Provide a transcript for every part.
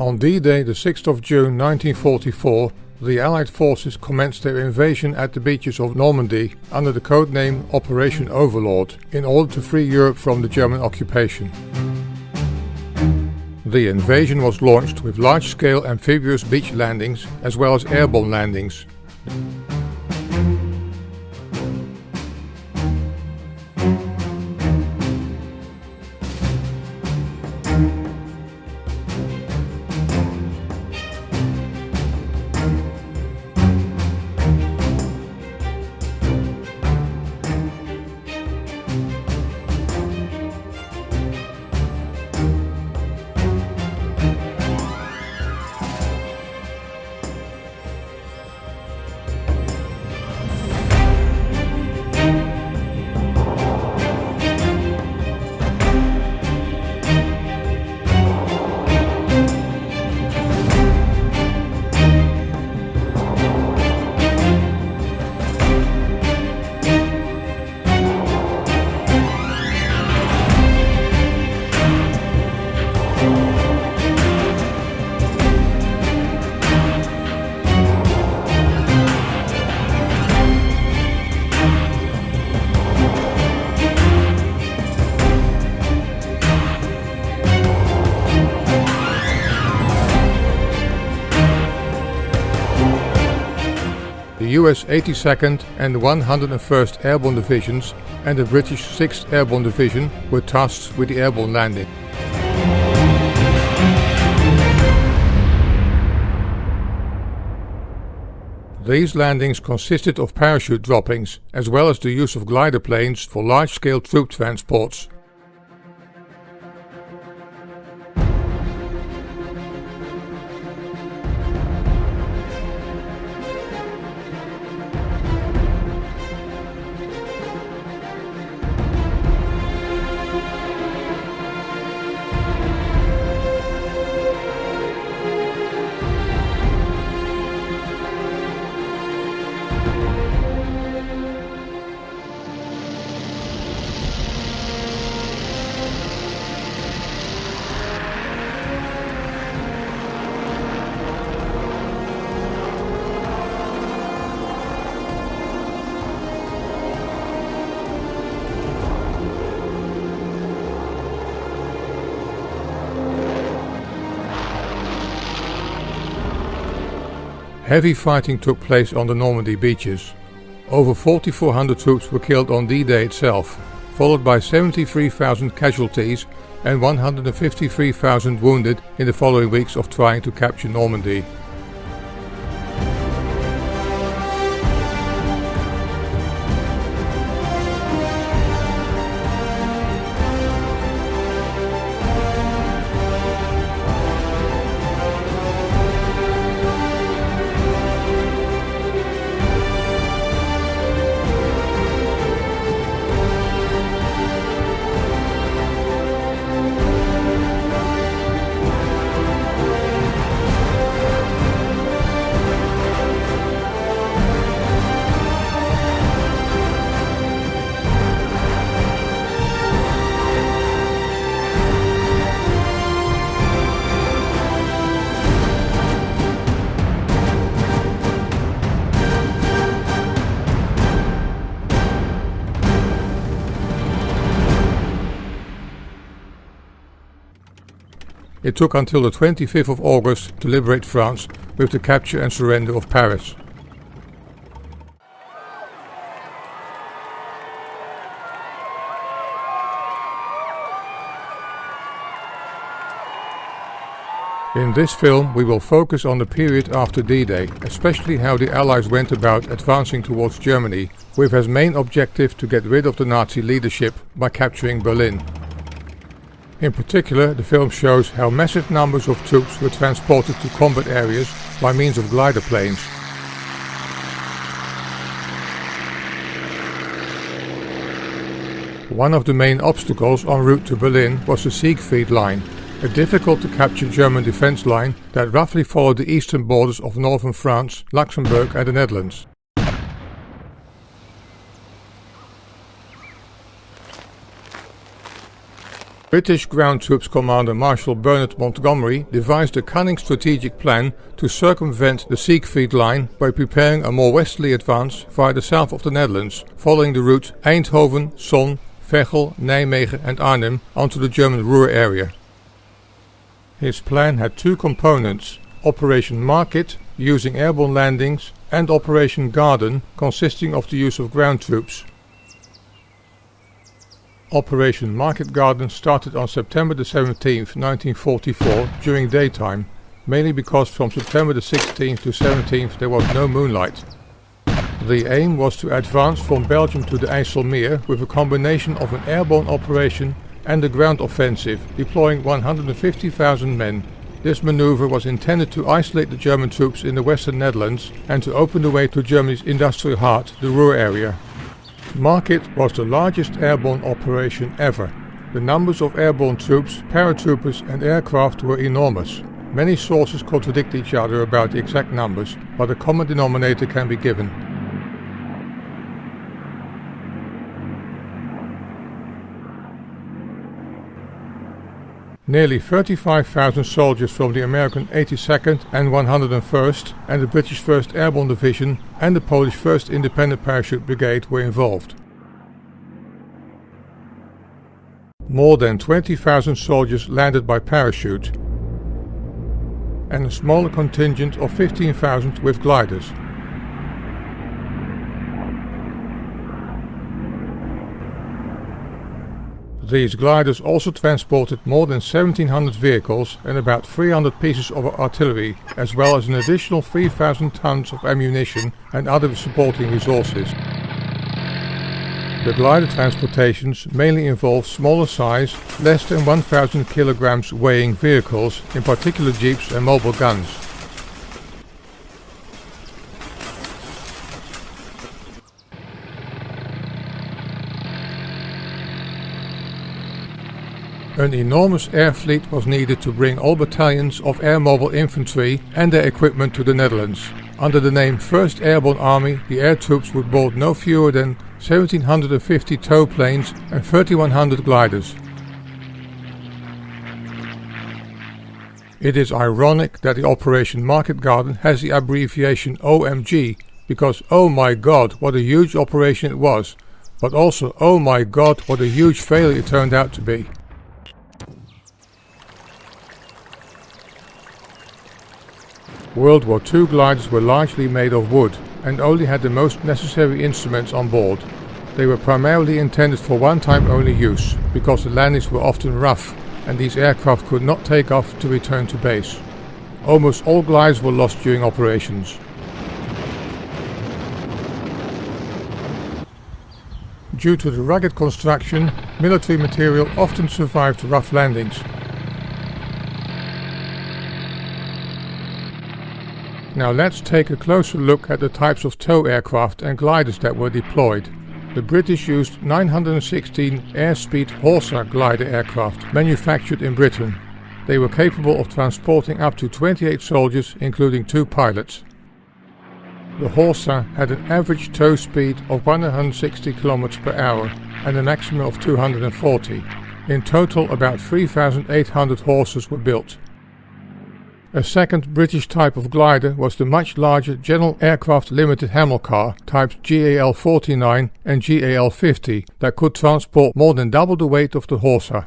On D-Day, the 6th of June 1944, the Allied forces commenced their invasion at the beaches of Normandy under the codename Operation Overlord, in order to free Europe from the German occupation. The invasion was launched with large-scale amphibious beach landings as well as airborne landings. The US 82nd and 101st Airborne Divisions and the British 6th Airborne Division were tasked with the airborne landing. These landings consisted of parachute droppings, as well as the use of glider planes for large-scale troop transports. Heavy fighting took place on the Normandy beaches. Over 4,400 troops were killed on D-Day itself, followed by 73,000 casualties and 153,000 wounded in the following weeks of trying to capture Normandy. It took until the 25th of August to liberate France with the capture and surrender of Paris. In this film we will focus on the period after D-Day, especially how the Allies went about advancing towards Germany, with as main objective to get rid of the Nazi leadership by capturing Berlin. In particular, the film shows how massive numbers of troops were transported to combat areas by means of glider planes. One of the main obstacles en route to Berlin was the Siegfried Line, a difficult to capture German defense line that roughly followed the eastern borders of northern France, Luxembourg and the Netherlands. British Ground Troops Commander Marshal Bernard Montgomery devised a cunning strategic plan to circumvent the Siegfried Line by preparing a more westerly advance via the south of the Netherlands, following the route Eindhoven, Sonn, Veghel, Nijmegen and Arnhem onto the German Ruhr area. His plan had two components: Operation Market, using airborne landings, and Operation Garden, consisting of the use of ground troops. Operation Market Garden started on September the 17th, 1944 during daytime, mainly because from September the 16th to 17th there was no moonlight. The aim was to advance from Belgium to the IJsselmeer with a combination of an airborne operation and a ground offensive, deploying 150,000 men. This maneuver was intended to isolate the German troops in the western Netherlands and to open the way to Germany's industrial heart, the Ruhr area. Market was the largest airborne operation ever. The numbers of airborne troops, paratroopers and aircraft were enormous. Many sources contradict each other about the exact numbers, but a common denominator can be given. Nearly 35,000 soldiers from the American 82nd and 101st and the British 1st Airborne Division and the Polish 1st Independent Parachute Brigade were involved. More than 20,000 soldiers landed by parachute, and a smaller contingent of 15,000 with gliders. These gliders also transported more than 1,700 vehicles and about 300 pieces of artillery, as well as an additional 3,000 tons of ammunition and other supporting resources. The glider transportations mainly involve smaller size, less than 1,000 kilograms weighing vehicles, in particular jeeps and mobile guns. An enormous air fleet was needed to bring all battalions of air mobile infantry and their equipment to the Netherlands. Under the name 1st Airborne Army, the air troops would board no fewer than 1,750 tow planes and 3,100 gliders. It is ironic that the Operation Market Garden has the abbreviation OMG, because oh my god, what a huge operation it was, but also oh my god, what a huge failure it turned out to be. World War II gliders were largely made of wood and only had the most necessary instruments on board. They were primarily intended for one-time only use, because the landings were often rough and these aircraft could not take off to return to base. Almost all gliders were lost during operations. Due to the rugged construction, military material often survived rough landings. Now let's take a closer look at the types of tow aircraft and gliders that were deployed. The British used 916 Airspeed Horsa glider aircraft manufactured in Britain. They were capable of transporting up to 28 soldiers, including 2 pilots. The Horsa had an average tow speed of 160 km per hour and a maximum of 240. In total, about 3,800 Horsas were built. A second British type of glider was the much larger General Aircraft Limited Hamilcar types GAL-49 and GAL-50 that could transport more than double the weight of the Horsa.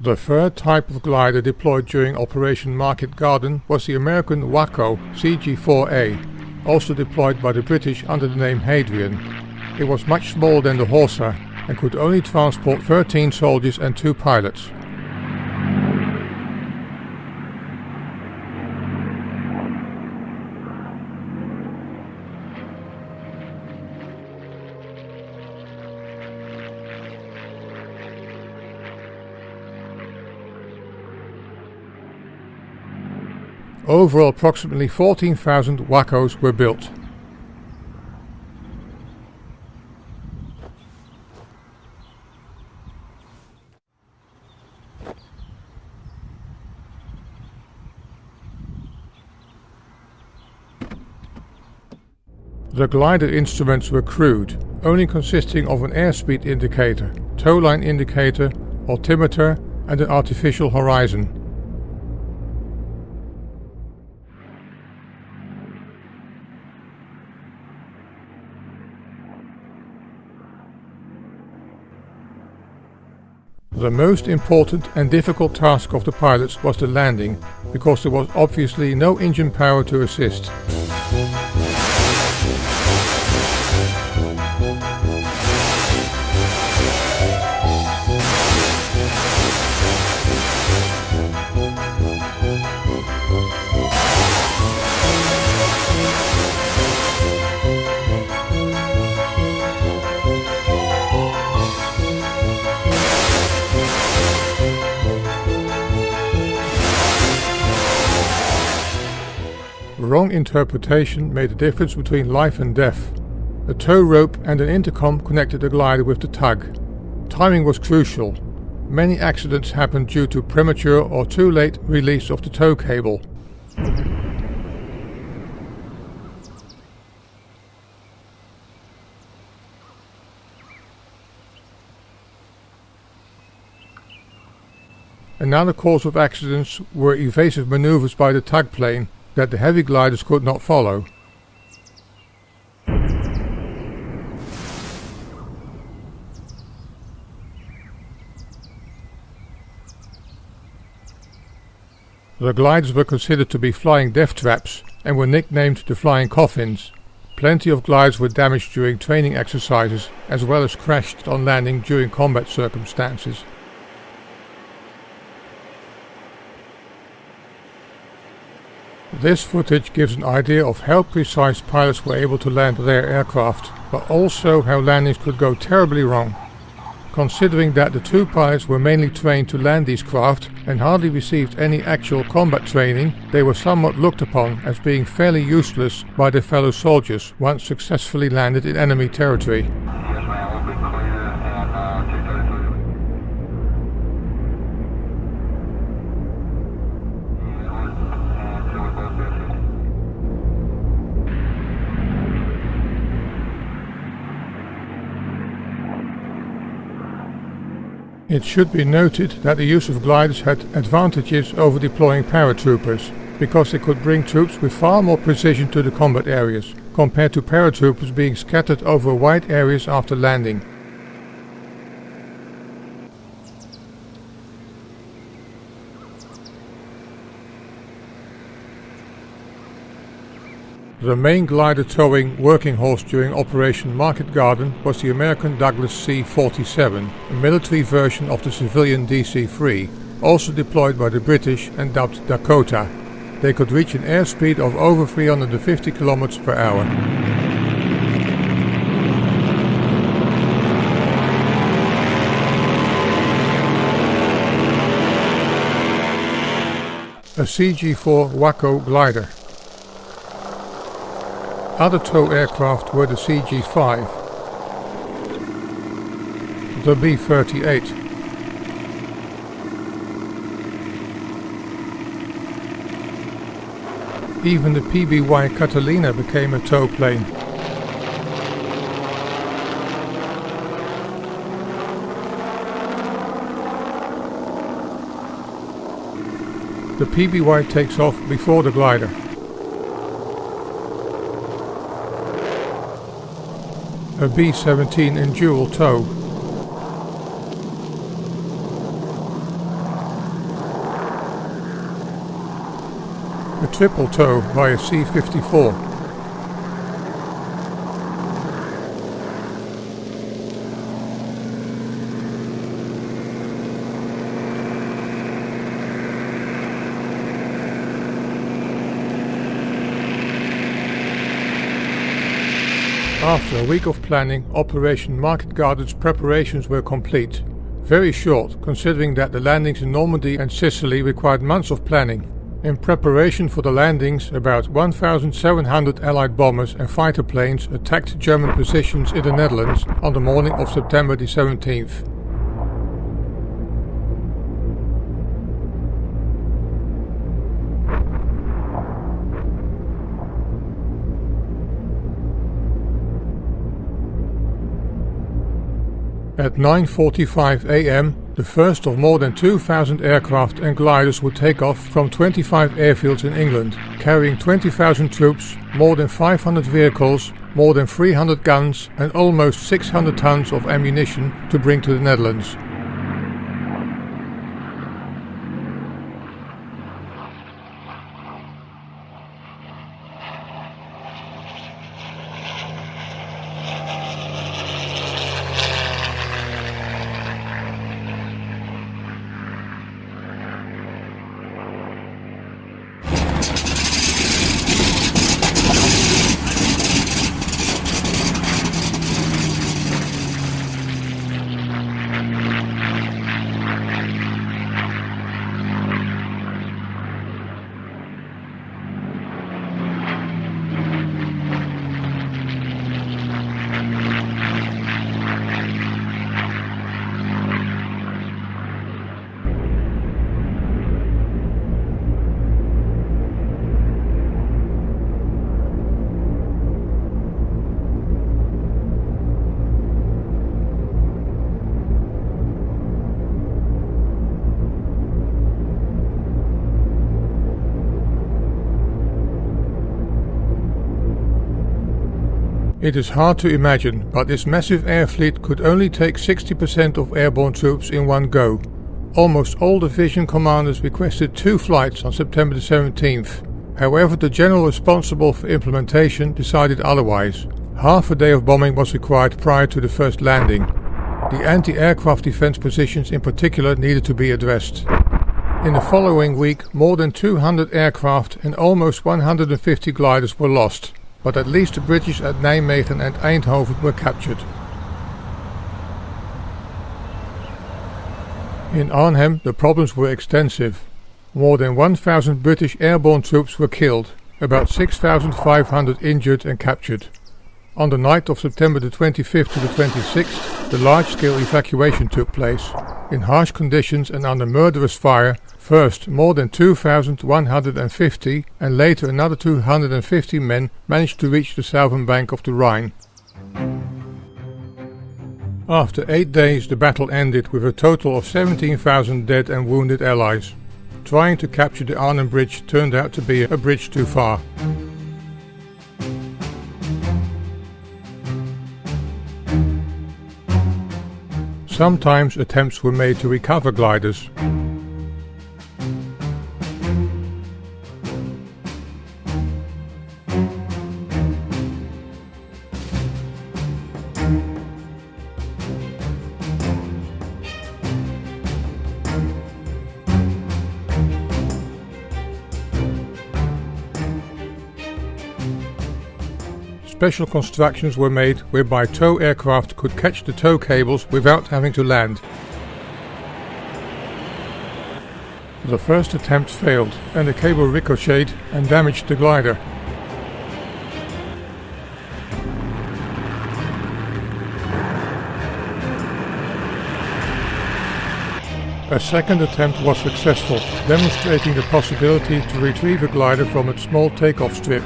The third type of glider deployed during Operation Market Garden was the American Waco CG-4A, also deployed by the British under the name Hadrian. It was much smaller than the Horsa and could only transport 13 soldiers and 2 pilots. Overall, approximately 14,000 Wacos were built. The glider instruments were crude, only consisting of an airspeed indicator, tow line indicator, altimeter and an artificial horizon. The most important and difficult task of the pilots was the landing, because there was obviously no engine power to assist. Wrong interpretation made the difference between life and death. A tow rope and an intercom connected the glider with the tug. Timing was crucial. Many accidents happened due to premature or too late release of the tow cable. Another cause of accidents were evasive maneuvers by the tug plane that the heavy gliders could not follow. The gliders were considered to be flying death traps and were nicknamed the flying coffins. Plenty of gliders were damaged during training exercises, as well as crashed on landing during combat circumstances. This footage gives an idea of how precise pilots were able to land their aircraft, but also how landings could go terribly wrong. Considering that the two pilots were mainly trained to land these craft and hardly received any actual combat training, they were somewhat looked upon as being fairly useless by their fellow soldiers once successfully landed in enemy territory. It should be noted that the use of gliders had advantages over deploying paratroopers, because they could bring troops with far more precision to the combat areas, compared to paratroopers being scattered over wide areas after landing. The main glider towing working horse during Operation Market Garden was the American Douglas C-47, a military version of the civilian DC-3, also deployed by the British and dubbed Dakota. They could reach an airspeed of over 350 km per hour. A CG-4 Waco glider. Other tow aircraft were the CG-5, the B-38, even the PBY Catalina became a tow plane. The PBY takes off before the glider. A B-17 in dual tow. A triple tow by a C-54. After a week of planning, Operation Market Garden's preparations were complete. Very short, considering that the landings in Normandy and Sicily required months of planning. In preparation for the landings, about 1,700 Allied bombers and fighter planes attacked German positions in the Netherlands on the morning of September the 17th. At 9:45 a.m., The first of more than 2,000 aircraft and gliders would take off from 25 airfields in England, carrying 20,000 troops, more than 500 vehicles, more than 300 guns and almost 600 tons of ammunition to bring to the Netherlands. It is hard to imagine, but this massive air fleet could only take 60% of airborne troops in one go. Almost all division commanders requested 2 flights on September the 17th. However, the general responsible for implementation decided otherwise. Half a day of bombing was required prior to the first landing. The anti-aircraft defense positions in particular needed to be addressed. In the following week, more than 200 aircraft and almost 150 gliders were lost. But at least the British at Nijmegen and Eindhoven were captured. In Arnhem the problems were extensive. More than 1,000 British airborne troops were killed, about 6,500 injured and captured. On the night of September the 25th to the 26th, the large-scale evacuation took place. In harsh conditions and under murderous fire, first more than 2,150 and later another 250 men managed to reach the southern bank of the Rhine. After 8 days the battle ended with a total of 17,000 dead and wounded Allies. Trying to capture the Arnhem Bridge turned out to be a bridge too far. Sometimes attempts were made to recover gliders. Special constructions were made whereby tow aircraft could catch the tow cables without having to land. The first attempt failed and the cable ricocheted and damaged the glider. A second attempt was successful, demonstrating the possibility to retrieve a glider from its small takeoff strip.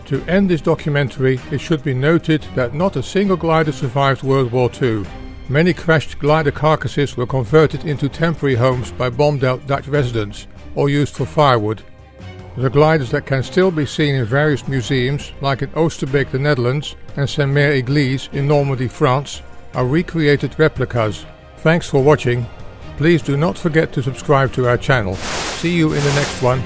To end this documentary, it should be noted that not a single glider survived World War II. Many crashed glider carcasses were converted into temporary homes by bombed-out Dutch residents, or used for firewood. The gliders that can still be seen in various museums, like in Oosterbeek, the Netherlands, and Saint-Mère-Église in Normandy, France, are recreated replicas. Thanks for watching. Please do not forget to subscribe to our channel. See you in the next one.